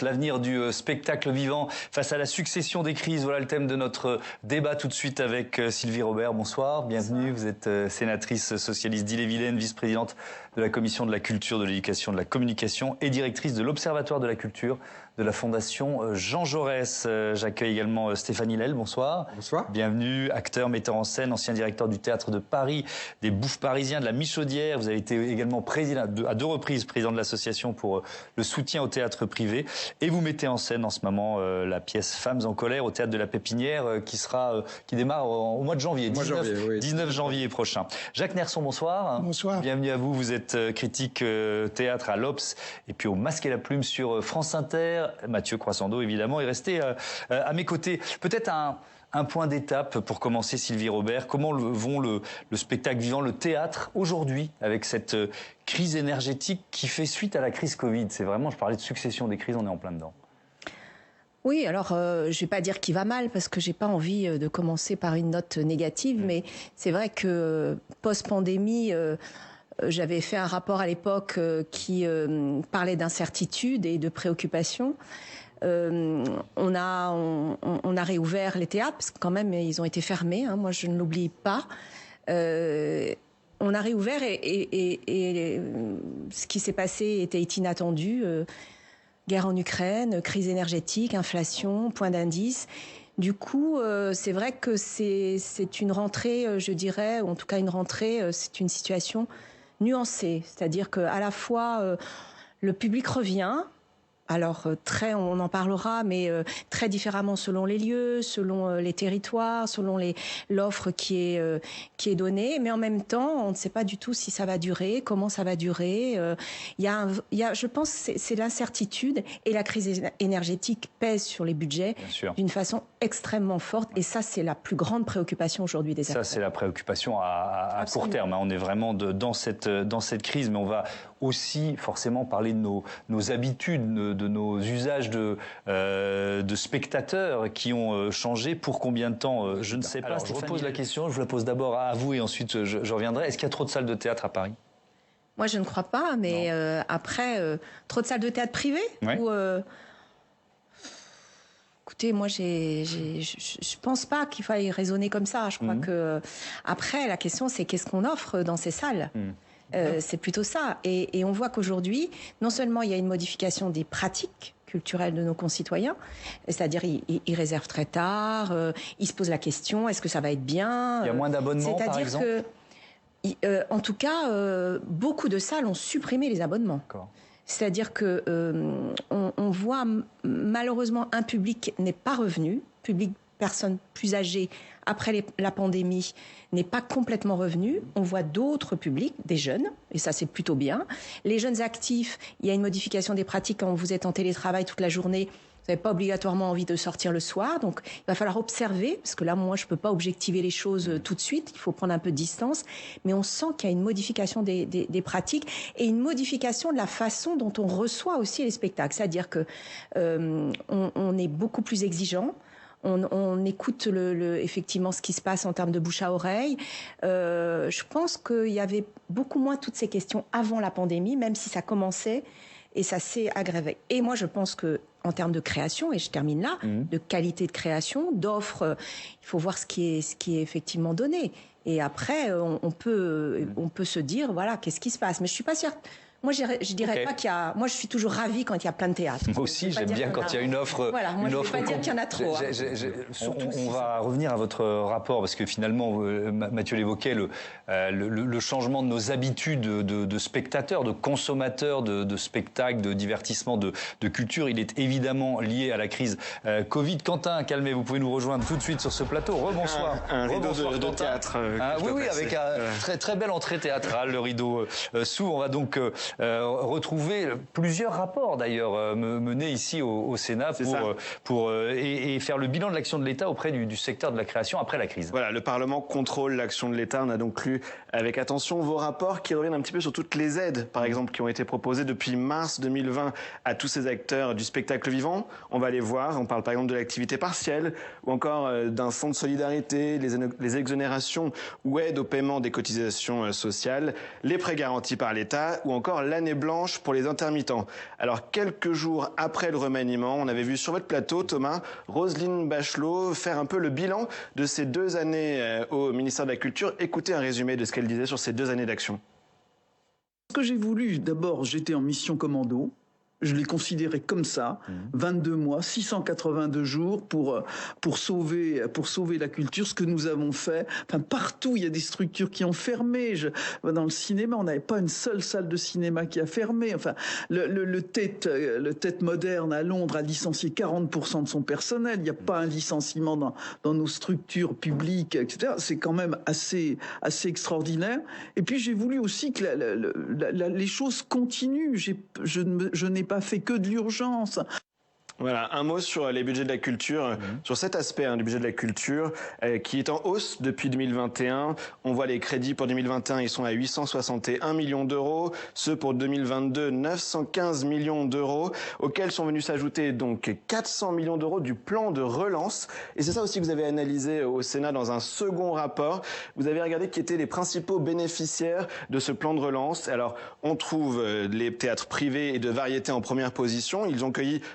L'avenir du spectacle vivant face à la succession des crises. Voilà le thème de notre débat tout de suite avec Sylvie Robert. Bonsoir, bienvenue. Vous êtes sénatrice socialiste d'Ille-et-Vilaine, vice-présidente de la Commission de la Culture, de l'Éducation, de la Communication et directrice de l'Observatoire de la Culture de la Fondation Jean Jaurès. J'accueille également Stéphanie Lel. Bonsoir. Bonsoir. Bienvenue, acteur, metteur en scène, ancien directeur du Théâtre de Paris, des Bouffes Parisiens, de la Michaudière. Vous avez été également président, à deux reprises président de l'association pour le soutien au théâtre privé. Et vous mettez en scène en ce moment la pièce Femmes en colère au Théâtre de la Pépinière qui démarre au mois de janvier, 19 janvier prochain. Jacques Nerson, bonsoir. Bonsoir. Bienvenue à vous. Vous êtes critique théâtre à l'Obs et puis au Masque et la Plume sur France Inter. Mathieu Croissando, évidemment, est resté à mes côtés. Peut-être un point d'étape pour commencer, Sylvie Robert. Comment vont le spectacle vivant, le théâtre, aujourd'hui, avec cette crise énergétique qui fait suite à la crise Covid? C'est vraiment, je parlais de succession des crises, on est en plein dedans. Oui, alors je ne vais pas dire qu'il va mal parce que j'ai pas envie de commencer par une note négative, mais c'est vrai que post-pandémie, j'avais fait un rapport à l'époque qui parlait d'incertitude et de préoccupation. On a réouvert les théâtres parce que quand même ils ont été fermés. Hein, moi, je ne l'oublie pas. On a réouvert et ce qui s'est passé était inattendu. Guerre en Ukraine, crise énergétique, inflation, point d'indice. Du coup, c'est vrai que c'est une rentrée, je dirais, ou en tout cas une rentrée, c'est une situation nuancée. C'est-à-dire qu'à la fois, le public revient. Alors, on en parlera, mais très différemment selon les lieux, selon les territoires, selon l'offre qui est donnée. Mais en même temps, on ne sait pas du tout si ça va durer, comment ça va durer. Je pense que c'est l'incertitude et la crise énergétique pèse sur les budgets d'une façon extrêmement forte. Et ça, c'est la plus grande préoccupation aujourd'hui des acteurs. Ça, c'est la préoccupation à court terme. On est vraiment dans cette crise, mais on va aussi forcément parler de nos habitudes, de nos usages de spectateurs qui ont changé. Pour combien de temps, je ne sais pas. Alors, je repose la question, je vous la pose d'abord à vous et ensuite je reviendrai. Est-ce qu'il y a trop de salles de théâtre à Paris? Moi, je ne crois pas, mais après, trop de salles de théâtre privées ou, écoutez, moi, je pense pas qu'il faille raisonner comme ça. Je crois que après, la question, c'est qu'est-ce qu'on offre dans ces salles. C'est plutôt ça. Et on voit qu'aujourd'hui, non seulement il y a une modification des pratiques culturelles de nos concitoyens, c'est-à-dire ils réservent très tard, ils se posent la question, est-ce que ça va être bien? Il y a moins d'abonnements, par exemple? C'est-à-dire que, en tout cas, beaucoup de salles ont supprimé les abonnements. C'est-à-dire que on voit malheureusement un public n'est pas revenu, personnes plus âgées après la pandémie n'est pas complètement revenu. On voit d'autres publics, des jeunes, et ça c'est plutôt bien. Les jeunes actifs, il y a une modification des pratiques quand vous êtes en télétravail toute la journée. Vous n'avez pas obligatoirement envie de sortir le soir, donc il va falloir observer, parce que là, moi, je ne peux pas objectiver les choses tout de suite, il faut prendre un peu de distance, mais on sent qu'il y a une modification des pratiques et une modification de la façon dont on reçoit aussi les spectacles. C'est-à-dire que on est beaucoup plus exigeant. On écoute effectivement ce qui se passe en termes de bouche à oreille. Je pense qu'il y avait beaucoup moins toutes ces questions avant la pandémie, même si ça commençait et ça s'est aggravé. Et moi, je pense que en termes de création, et je termine là, de qualité de création, d'offres, il faut voir ce qui est effectivement donné. Et après, on peut se dire, voilà, qu'est-ce qui se passe. Mais je suis pas sûre. Moi, je dirais pas qu'il y a. Moi, je suis toujours ravie quand il y a plein de théâtres. Moi aussi, j'aime bien quand il y a une offre. Voilà, moi, je ne vais pas dire qu'il y en a trop. On va revenir à votre rapport parce que finalement, Mathieu l'évoquait, le changement de nos habitudes de spectateurs, de consommateurs de spectacles, de divertissement, de culture, il est évidemment lié à la crise Covid. Quentin Calmet, vous pouvez nous rejoindre tout de suite sur ce plateau. Rebonsoir. Un rideau de théâtre. Oui, avec un très belle entrée théâtrale, le rideau s'ouvre. On va donc retrouver plusieurs rapports d'ailleurs menés ici au Sénat et faire le bilan de l'action de l'État auprès du secteur de la création après la crise. Voilà, le Parlement contrôle l'action de l'État. On a donc lu avec attention vos rapports qui reviennent un petit peu sur toutes les aides, par exemple, qui ont été proposées depuis mars 2020 à tous ces acteurs du spectacle vivant. On va les voir. On parle par exemple de l'activité partielle ou encore d'un fonds de solidarité, les exonérations ou aides au paiement des cotisations sociales, les prêts garantis par l'État ou encore encore l'année blanche pour les intermittents. Alors, quelques jours après le remaniement, on avait vu sur votre plateau, Thomas, Roselyne Bachelot faire un peu le bilan de ces 2 années au ministère de la Culture. Écoutez un résumé de ce qu'elle disait sur ces 2 années d'action. Ce que j'ai voulu, d'abord, j'étais en mission commando. Je l'ai considéré comme ça, 22 mois, 682 jours pour sauver la culture, ce que nous avons fait. Enfin, partout, il y a des structures qui ont fermé. Dans le cinéma, on n'avait pas une seule salle de cinéma qui a fermé. Enfin, le Tate Modern à Londres a licencié 40% de son personnel. Il n'y a pas un licenciement dans nos structures publiques, etc. C'est quand même assez extraordinaire. Et puis, j'ai voulu aussi que les choses continuent. Je n'ai pas fait que de l'urgence. Voilà, un mot sur les budgets de la culture, sur cet aspect du budget de la culture qui est en hausse depuis 2021. On voit les crédits pour 2021, ils sont à 861 millions d'euros. Ceux pour 2022, 915 millions d'euros, auxquels sont venus s'ajouter donc 400 millions d'euros du plan de relance. Et c'est ça aussi que vous avez analysé au Sénat dans un second rapport. Vous avez regardé qui étaient les principaux bénéficiaires de ce plan de relance. Alors, on trouve les théâtres privés et de variété en première position. Ils ont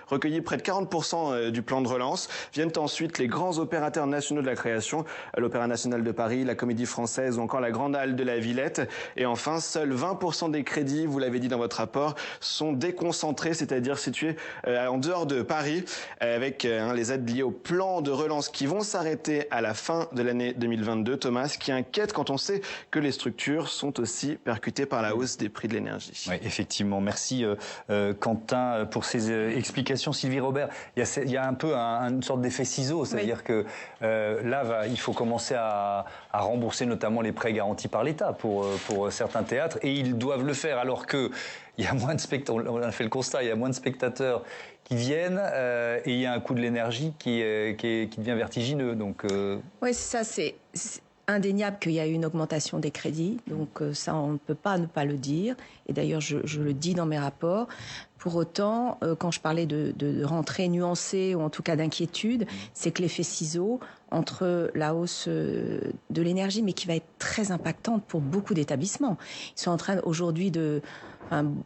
recueilli près de 40% du plan de relance. Viennent ensuite les grands opérateurs nationaux de la création, l'Opéra national de Paris, la Comédie française ou encore la Grande Halle de la Villette. Et enfin, seuls 20% des crédits, vous l'avez dit dans votre rapport, sont déconcentrés, c'est-à-dire situés en dehors de Paris, avec les aides liées au plan de relance qui vont s'arrêter à la fin de l'année 2022. Thomas, ce qui inquiète quand on sait que les structures sont aussi percutées par la hausse des prix de l'énergie. Oui, effectivement. Merci Quentin pour ces explications. Sylvie Robert, il y a un peu une sorte d'effet ciseau, c'est-à-dire que là, il faut commencer à rembourser notamment les prêts garantis par l'État pour certains théâtres, et ils doivent le faire alors que il y a moins de spectateurs, on a fait le constat, il y a moins de spectateurs qui viennent et il y a un coût de l'énergie qui devient vertigineux. Donc, oui, c'est ça, c'est indéniable qu'il y a eu une augmentation des crédits, donc ça on ne peut pas ne pas le dire, et d'ailleurs je le dis dans mes rapports. Pour autant, quand je parlais de rentrée nuancée ou en tout cas d'inquiétude, c'est que l'effet ciseau entre la hausse de l'énergie, mais qui va être très impactante pour beaucoup d'établissements. Ils sont en train aujourd'hui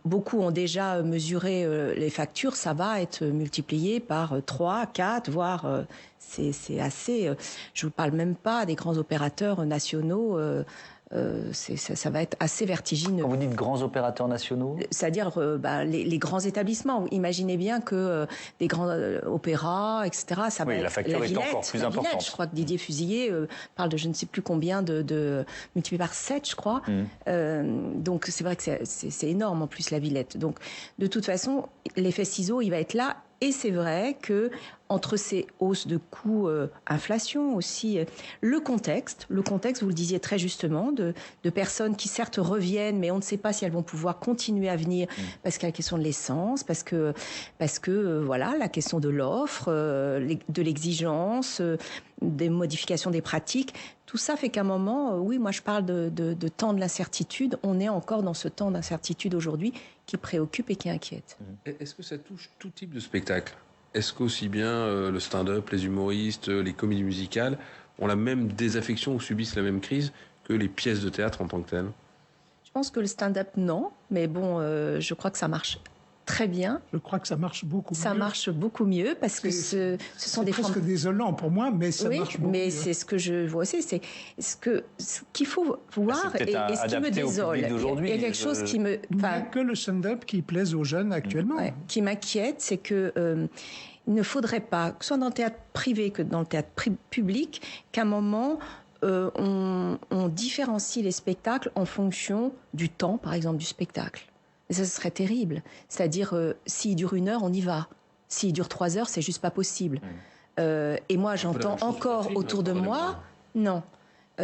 beaucoup ont déjà mesuré les factures, ça va être multiplié par 3, 4, voire c'est assez... je vous parle même pas des grands opérateurs nationaux, ça va être assez vertigineux. Quand vous dites grands opérateurs nationaux, c'est-à-dire les grands établissements. Imaginez bien que des grands opéras, etc. Ça va la facture est encore plus importante. Je crois que Didier Fusilier parle de je ne sais plus combien de multiplié par 7, je crois. Donc c'est vrai que c'est énorme en plus la Villette. Donc de toute façon, l'effet ciseau, il va être là. Et c'est vrai que entre ces hausses de coûts, inflation aussi, le contexte, vous le disiez très justement, de personnes qui certes reviennent, mais on ne sait pas si elles vont pouvoir continuer à venir parce qu'il y a la question de l'essence, parce que voilà, la question de l'offre, de l'exigence, des modifications des pratiques. Tout ça fait qu'à un moment, oui, moi je parle de temps de l'incertitude. On est encore dans ce temps d'incertitude aujourd'hui qui préoccupe et qui inquiète. Est-ce que ça touche tout type de spectacle ? Est-ce qu'aussi bien le stand-up, les humoristes, les comédies musicales ont la même désaffection ou subissent la même crise que les pièces de théâtre en tant que telles ? Je pense que le stand-up, non. Mais bon, je crois que ça marche très bien. Je crois que ça marche beaucoup mieux. Ça marche beaucoup mieux parce que ce sont des presque désolant pour moi, mais ça marche beaucoup mais mieux. C'est ce que je vois aussi. C'est ce qu'il faut voir et ce qui me désole. Il y a quelque chose qui me... Il n'y a que le stand-up qui plaise aux jeunes actuellement. Qui m'inquiète, c'est que il ne faudrait pas, que ce soit dans le théâtre privé que dans le théâtre public, qu'à un moment... on différencie les spectacles en fonction du temps, par exemple, du spectacle. Et ça, ce serait terrible. C'est-à-dire, s'il dure 1 heure, on y va. S'il dure 3 heures, c'est juste pas possible. Et moi, j'entends encore autour de moi... Non,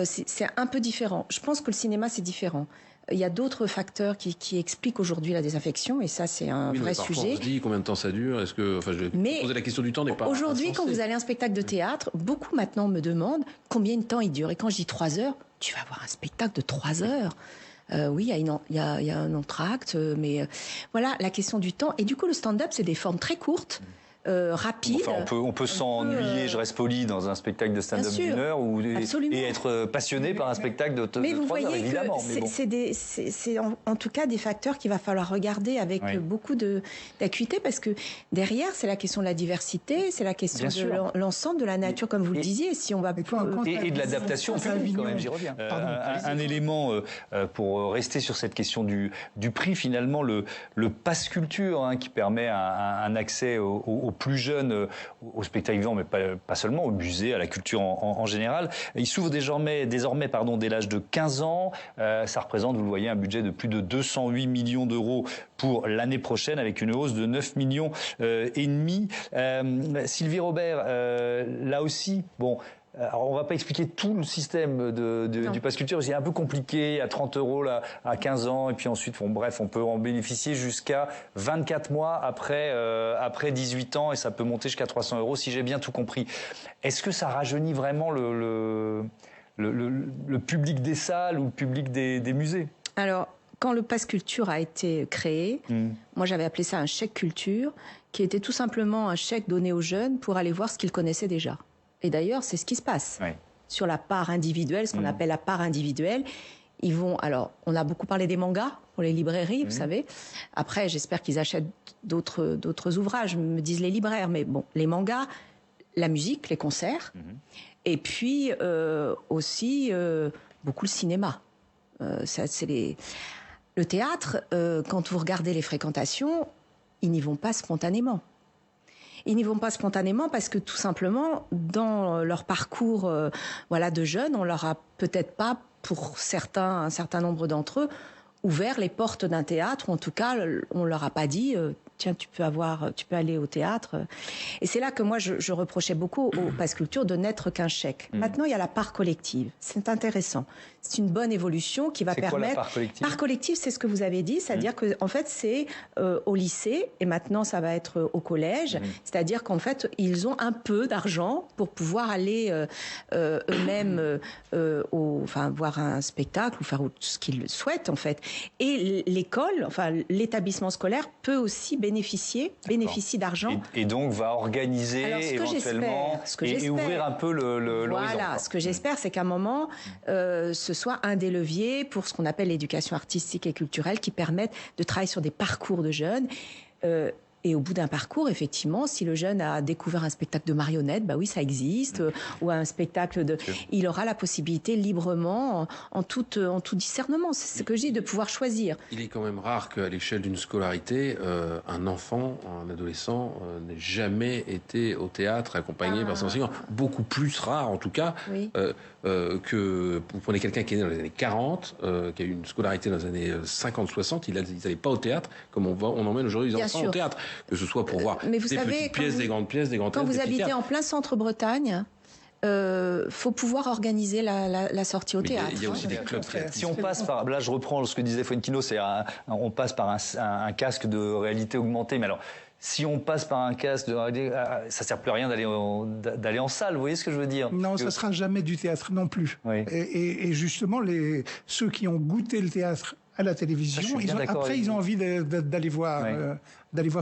c'est un peu différent. Je pense que le cinéma, c'est différent. Il y a d'autres facteurs qui expliquent aujourd'hui la désinfection, et ça, c'est un vrai sujet. On se dit combien de temps ça dure. Est-ce que, poser la question du temps n'est pas aujourd'hui, insensé. Quand vous allez à un spectacle de théâtre, beaucoup maintenant me demandent combien de temps il dure. Et quand je dis 3 heures, tu vas voir un spectacle de 3 heures. Oui, il y a un entracte, mais voilà, la question du temps. Et du coup, le stand-up, c'est des formes très courtes. rapide. Enfin, on peut s'ennuyer, je reste poli, dans un spectacle de stand-up d'une heure et être passionné par un spectacle de 3 heures, évidemment. C'est en tout cas des facteurs qu'il va falloir regarder avec beaucoup d'acuité, parce que derrière, c'est la question de la diversité, c'est la question de l'ensemble de la nature, comme vous le disiez. Si on va et de l'adaptation au public, quand même, j'y reviens. Un élément pour rester sur cette question du prix, finalement, le pass culture, qui permet un accès aux plus jeunes au spectacle vivant, mais pas seulement, au musée, à la culture en général. Il s'ouvre désormais dès l'âge de 15 ans. Ça représente, vous le voyez, un budget de plus de 208 millions d'euros pour l'année prochaine, avec une hausse de 9 millions et demi. Sylvie Robert, là aussi, bon... Alors, on ne va pas expliquer tout le système du pass culture, c'est un peu compliqué, à 30 € là, à 15 ans, et puis ensuite, bref, on peut en bénéficier jusqu'à 24 mois après 18 ans, et ça peut monter jusqu'à 300 € si j'ai bien tout compris. Est-ce que ça rajeunit vraiment le public des salles ou le public des musées? Alors, quand le pass culture a été créé, moi j'avais appelé ça un chèque culture, qui était tout simplement un chèque donné aux jeunes pour aller voir ce qu'ils connaissaient déjà. Et d'ailleurs, c'est ce qui se passe. Sur la part individuelle, ce qu'on appelle la part individuelle, ils vont... Alors, on a beaucoup parlé des mangas pour les librairies, vous savez. Après, j'espère qu'ils achètent d'autres ouvrages, me disent les libraires. Mais bon, les mangas, la musique, les concerts, et puis aussi beaucoup le cinéma. Le théâtre, quand vous regardez les fréquentations, ils n'y vont pas spontanément. Ils n'y vont pas spontanément parce que tout simplement, dans leur parcours de jeunes, on leur a peut-être pas, pour un certain nombre d'entre eux, ouvert les portes d'un théâtre, ou en tout cas, on leur a pas dit tiens, tu peux aller au théâtre. Et c'est là que moi, je reprochais beaucoup au pass culture de n'être qu'un chèque. Maintenant, il y a la part collective. C'est intéressant. C'est une bonne évolution qui va permettre... C'est quoi la part collective ? Part collective, c'est ce que vous avez dit, c'est-à-dire que en fait, c'est au lycée, et maintenant, ça va être au collège. C'est-à-dire qu'en fait, ils ont un peu d'argent pour pouvoir aller eux-mêmes voir un spectacle ou faire ce qu'ils souhaitent, en fait. Et l'école, l'établissement scolaire peut aussi bénéficie d'argent. Et donc va organiser éventuellement et ouvrir un peu l'horizon. Voilà, ce que j'espère, c'est qu'à un moment, ce soit un des leviers pour ce qu'on appelle l'éducation artistique et culturelle, qui permettent de travailler sur des parcours de jeunes. Et au bout d'un parcours, effectivement, si le jeune a découvert un spectacle de marionnettes, bah oui, ça existe, ou un spectacle il aura la possibilité librement, en tout discernement, c'est ce que je dis, de pouvoir choisir. Il est quand même rare qu'à l'échelle d'une scolarité, un enfant, un adolescent, n'ait jamais été au théâtre accompagné par son enseignant. Beaucoup plus rare, en tout cas, que vous prenez quelqu'un qui est né dans les années 40, qui a eu une scolarité dans les années 50-60, ils n'allaient pas au théâtre, comme on emmène aujourd'hui les enfants au théâtre. Que ce soit pour voir des petites pièces, des grandes pièces, des grands théâtres. Quand vous habitez en plein centre-Bretagne, faut pouvoir organiser la sortie au théâtre. Il y a aussi des clubs. Si on passe par, là je reprends ce que disait Fuentino, on passe par un casque de réalité augmentée, mais alors si on passe par un casque de réalité, ça sert plus à rien d'aller en salle, vous voyez ce que je veux dire? Non, ça sera jamais du théâtre non plus. Et justement, ceux qui ont goûté le théâtre à la télévision, ils ont envie d'aller voir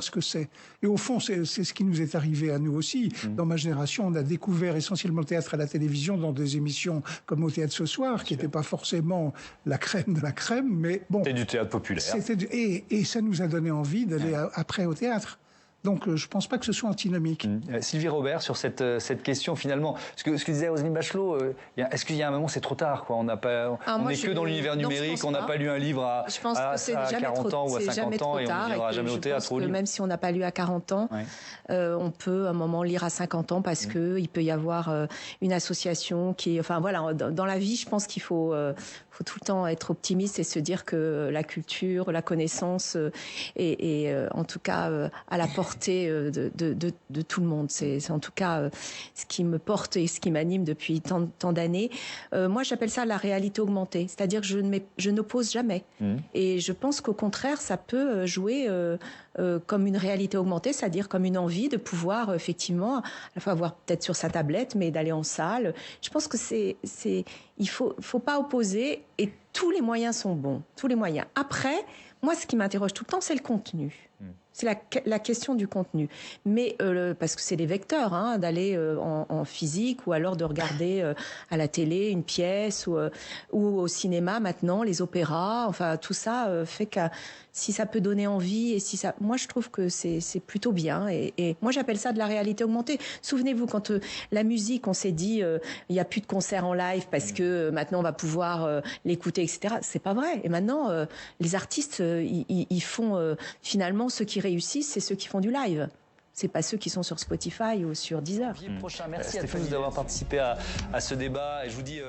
ce que c'est. Et au fond, c'est ce qui nous est arrivé à nous aussi. Dans ma génération, on a découvert essentiellement le théâtre à la télévision dans des émissions comme Au Théâtre ce soir, qui n'étaient pas forcément la crème de la crème, mais bon. C'était du théâtre populaire. Et ça nous a donné envie d'aller après au théâtre. Donc, je ne pense pas que ce soit antinomique. Sylvie Robert, sur cette question, finalement, ce que disait Roselyne Bachelot, est-ce qu'il y a un moment, c'est trop tard, quoi? On n'est que dans l'université numérique, on n'a pas lu un livre à 40 ans ou à 50 ans et on n'ira jamais au théâtre. Même si on n'a pas lu à 40 ans, on peut à un moment lire à 50 ans parce qu'il peut y avoir une association qui... Enfin, voilà, dans la vie, je pense qu'il faut tout le temps être optimiste et se dire que la culture, la connaissance est en tout cas à la portée de tout le monde. C'est en tout cas ce qui me porte et ce qui m'anime depuis tant d'années. Moi, j'appelle ça la réalité augmentée. C'est-à-dire que je n'oppose jamais. Et je pense qu'au contraire, ça peut jouer comme une réalité augmentée, c'est-à-dire comme une envie de pouvoir effectivement, à la fois avoir peut-être sur sa tablette, mais d'aller en salle. Je pense que il faut pas opposer et tous les moyens sont bons. Tous les moyens. Après, moi, ce qui m'interroge tout le temps, c'est le contenu. C'est la question du contenu. Mais parce que c'est des vecteurs, hein, d'aller en physique ou alors de regarder à la télé une pièce ou au cinéma maintenant, les opéras, enfin tout ça fait que si ça peut donner envie et si ça... Moi, je trouve que c'est plutôt bien. Et moi, j'appelle ça de la réalité augmentée. Souvenez-vous, quand la musique, on s'est dit il n'y a plus de concerts en live parce que maintenant on va pouvoir l'écouter, etc. C'est pas vrai. Et maintenant, les artistes, ils font finalement ce qui réussissent, c'est ceux qui font du live. C'est pas ceux qui sont sur Spotify ou sur Deezer. Prochain. Merci à tous d'avoir participé à ce débat. Et je vous dis